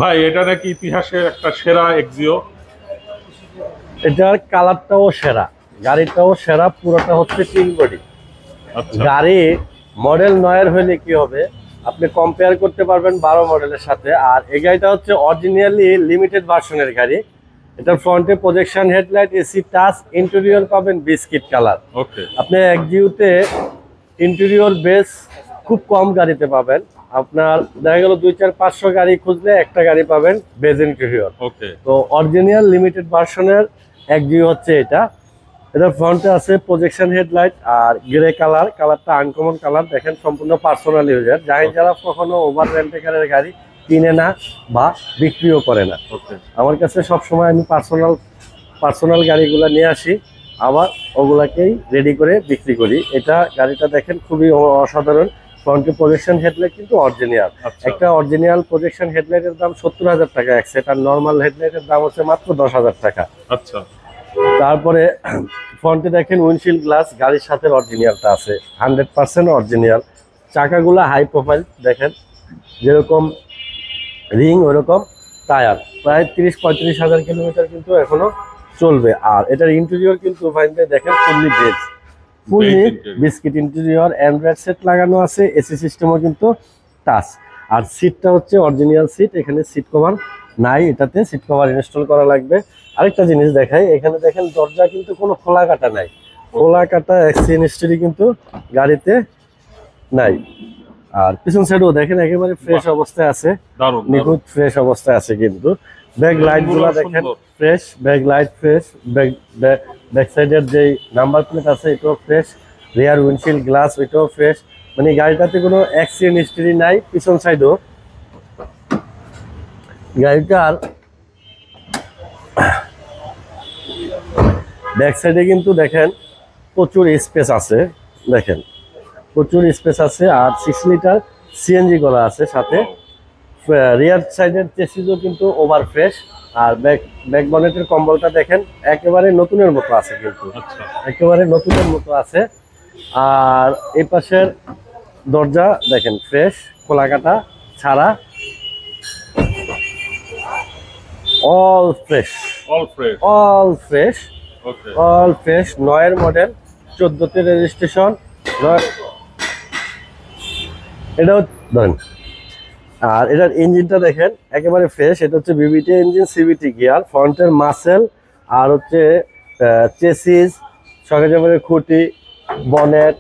ভাই এটা নাকি ইতিহাসের একটা সেরা এক্সিও। এটার কালারটাও সেরা, গাড়িটাও সেরা, পুরোটা হচ্ছে পিঙ্ক বডি। আচ্ছা গাড়ি মডেল 9 হলে কি হবে, আপনি কম্পেয়ার করতে পারবেন 12 মডেলের সাথে। আর এই গাড়িটা হচ্ছে অরিজিনালি লিমিটেড ভার্সনের গাড়ি। এটার ফ্রন্টে projection headlight, AC touch, interior পাবেন বিস্কিট কালার। ওকে আপনি এক্সিওতে ইন্টেরিয়র বেস খুব কম গাড়িতে পাবেন। আপনার দেখা গেল 2-4-500 গাড়ি খুঁজলে একটা গাড়ি পাবেন বেজ ইন্টেরিয়র। ওকে তো অরিজিনাল লিমিটেড ভার্সনের এক্সিও হচ্ছে এটা। এটা ফ্রন্টে আছে প্রজেকশন হেডলাইট আর গ্রে কালার, কালারটা আনকমন কালার। দেখেন সম্পূর্ণ পার্সোনাল ইউজার, যারা কখনো ওভার রেন্টেকারের গাড়ি কিনে না বা বিক্রিও করে না। ওকে আমার কাছে সবসময় আমি পার্সোনাল গাড়িগুলো নিয়ে আসি, আবার ওগুলাকেই রেডি করে বিক্রি করি। এটা গাড়িটা দেখেন খুবই অসাধারণ। ফ্রন্টে প্রজেকশন হেডলাইট কিন্তু অরিজিনাল। আচ্ছা একটা অরিজিনাল প্রজেকশন হেডলাইটের দাম 70,000 টাকা এক সেট, আর নর্মাল হেডলাইটের দাম হচ্ছে মাত্র 10,000 টাকা। আচ্ছা তারপরে ফ্রন্টে দেখেন উইন্ডশিল্ড গ্লাস গাড়ির সাথে অরিজিনালটা আছে, 100% অরিজিনাল। চাকাগুলা হাই প্রোফাইল, দেখেন যেরকম রিং ওরকম টায়ার। প্রায় 30-35 হাজার কিলোমিটার কিন্তু এখনো চলবে। আর এটার ইন্টেরিয়র কিন্তু দেখেন fully beige, fully interior। Biscuit interior, Android set লাগানো আছে, এসি সিস্টেমও কিন্তু টাচ। আর সিটটা হচ্ছে অরিজিনাল সিট, এখানে সিট কভার নাই, এটাতে সিট কভার ইনস্টল করা লাগবে। আরেকটা জিনিস দেখাই, এখানে দেখেন দরজা কিন্তু কোনো খোলা কাটা নাই, খোলা কাটা অ্যাক্সিডেন্ট হিস্ট্রি কিন্তু গাড়িতে নাই। আর পিছন সাইডও দেখেন একেবারে ফ্রেশ অবস্থায় আছে, দারুণ নিখুঁত ফ্রেশ অবস্থায় আছে কিন্তু। ব্যাক লাইট গুলা দেখেন fresh, back light fresh, back সাইডের যে নাম্বার প্লেট আছে এটাও ফ্রেশ, রিয়ার উইন্ডশিল্ড গ্লাস এটাও ফ্রেশ। মানে গাড়িটাতে কোনো অ্যাক্সিডেন্ট হিস্ট্রি নাই। পিছন সাইডও গাড়িটার ব্যাক সাইডে কিন্তু দেখেন প্রচুর স্পেস আছে, দেখেন প্রচুর স্পেস আছে। আর 6 লিটার সিএনজি করা আছে সাথে। রিয়ার সাইডের চেসিসও কিন্তু ওভার ফ্রেশ। আর ব্যাক বনেটের কম্বলটা দেখেন একেবারে নতুনের মতো আছে, কিন্তু আচ্ছা একেবারে নতুনের মতো আছে। আর এই পাশের দরজা দেখেন ফ্রেশ, খোলা কাটা ছাড়া, all fresh, all fresh all fresh, okay all fresh. 9 model, 14তে রেজিস্ট্রেশন। এটাও ধরেন। আর এটার ইঞ্জিনটা দেখেন একেবারে ফ্রেশ, এটা হচ্ছে বিবিটি ইঞ্জিন, সিবিটি গিয়ার। ফ্রন্টের মাসেল আর হচ্ছে চেসিস, সকেজেবারে খুঁটি, বনেট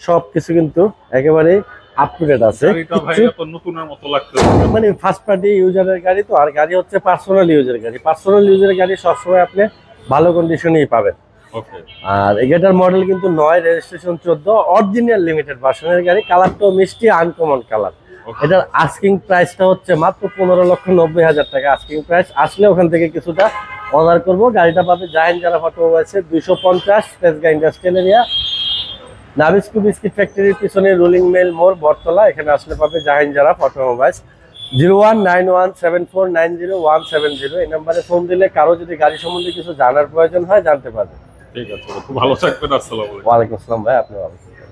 সব কিছু কিন্তু একেবারে আপ টু ডেট আছে। গাড়িটা ভাই এত নতুনের মতো লাগতেছে। মানে ফার্স্ট পার্টি ইউজারের গাড়ি তো, আর গাড়ি হচ্ছে পার্সোনাল ইউজারের গাড়ি। পার্সোনাল ইউজারের গাড়ি সবসময় আপনি ভালো কন্ডিশনেই পাবেন। ওকে আর এটার মডেল কিন্তু 9, রেজিস্ট্রেশন 14, অরিজিনাল লিমিটেড ভার্সনের গাড়ি। কালারটাও মিষ্টি, আনকমন কালার। এটার আস্কিং প্রাইসটা হচ্ছে মাত্র 15,90,000 টাকা আস্কিং প্রাইস। আসলে ওখান থেকে কিছুটা অর্ডার করবো। গাড়িটা পাবে জাহিন জারা অটোমোবাইলসে, 250 Tejgaon industrial area, Nabisco biscuit ফ্যাক্টরির পিছনে রুলিং মেল মোড়, বটতলা। এখানে আসলে পাবে জাহিন জারা অটোমোবাইলস। 01917490 এই নাম্বারে ফোন দিলে কারো যদি গাড়ি সম্বন্ধে কিছু জানার প্রয়োজন হয় জানতে পারবে। ঠিক আছে, খুব ভালো থাকবেন। আসসালামু আলাইকুম। ওয়ালাইকুম আসসালাম ভাই, আপনি ভালো থাকবেন।